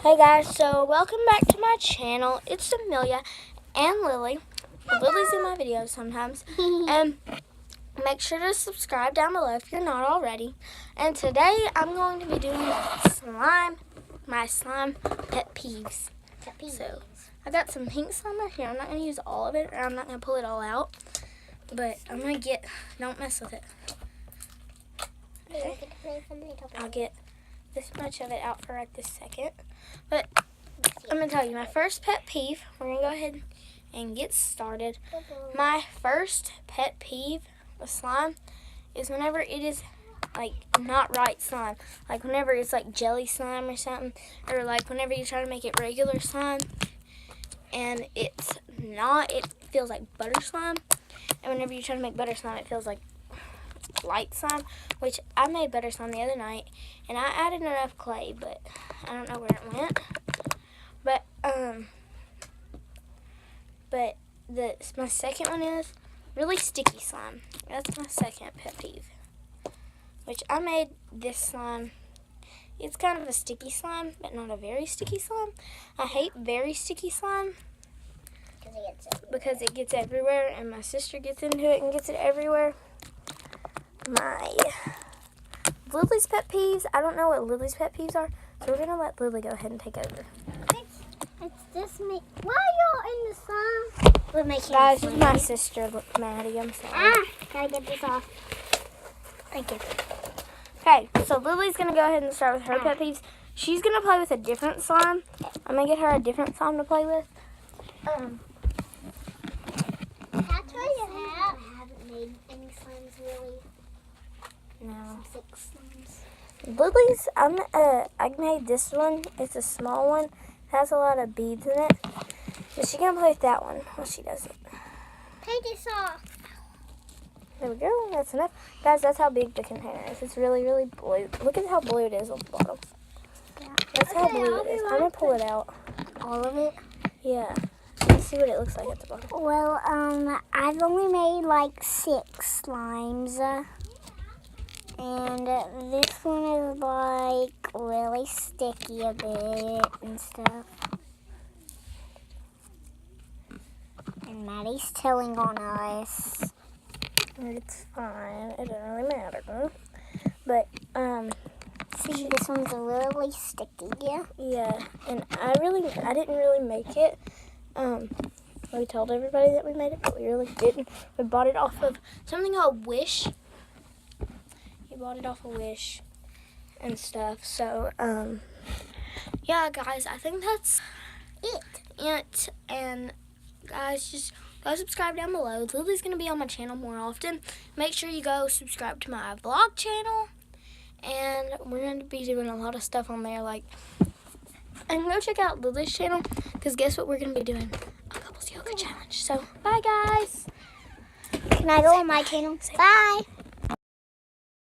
Hey guys, so welcome back to my channel. It's Amelia and Lily. Lily's in my videos sometimes. And make sure to subscribe down below if you're not already. And today I'm going to be doing my slime pet peeves. So I got some pink slime right here. I'm not going to use all of it, or I'm not going to pull it all out. But I'm going to don't mess with it. Okay. I'll get this much of it out for right this second. But I'm going to tell you my first pet peeve. We're going to go ahead and get started. My first pet peeve with slime is whenever it is like not right slime. Like whenever it's like jelly slime or something. Or like whenever you try to make it regular slime and it's not, it feels like butter slime. And whenever you try to make butter slime, it feels like light slime, which I made butter slime the other night, and I added enough clay, but I don't know where it went. But my second one is really sticky slime. That's my second pet peeve, which I made this slime. It's kind of a sticky slime, but not a very sticky slime. I hate very sticky slime because it gets everywhere, and my sister gets into it and gets it everywhere. My Lily's pet peeves, I don't know what Lily's pet peeves are, so we're going to let Lily go ahead and take over. It's this me. Why are y'all in the slime? We're making Guys, this is my sister, Maddie. I'm sorry. Gotta get this off. Thank you. Okay, so Lily's going to go ahead and start with her pet peeves. She's going to play with a different slime. I'm going to get her a different slime to play with. That's why I haven't made any slimes really. No. 6 slimes. Lily's, I made this one. It's a small one. It has a lot of beads in it. So she's going to play with that one while she does it. Take this off. There we go. That's enough. Guys, that's how big the container is. It's really, really blue. Look at how blue it is on the bottom. Yeah. That's how blue it is. I'm going to pull it out. All of it? Yeah. Let's see what it looks like at the bottom. Well, I've only made like 6 slimes. And this one is like really sticky a bit and stuff. And Maddie's telling on us. It's fine. It doesn't really matter. But, see, this one's really sticky. yeah. And I didn't really make it. We told everybody that we made it, but we really didn't. We bought it off of something called Wish. Bought it off of Wish and stuff. So, yeah, guys, I think that's it. And, guys, just go subscribe down below. Lily's going to be on my channel more often. Make sure you go subscribe to my vlog channel. And we're going to be doing a lot of stuff on there. And go check out Lily's channel, because guess what we're going to be doing? A couples yoga challenge. So, bye, guys. Can I go on my channel? Bye.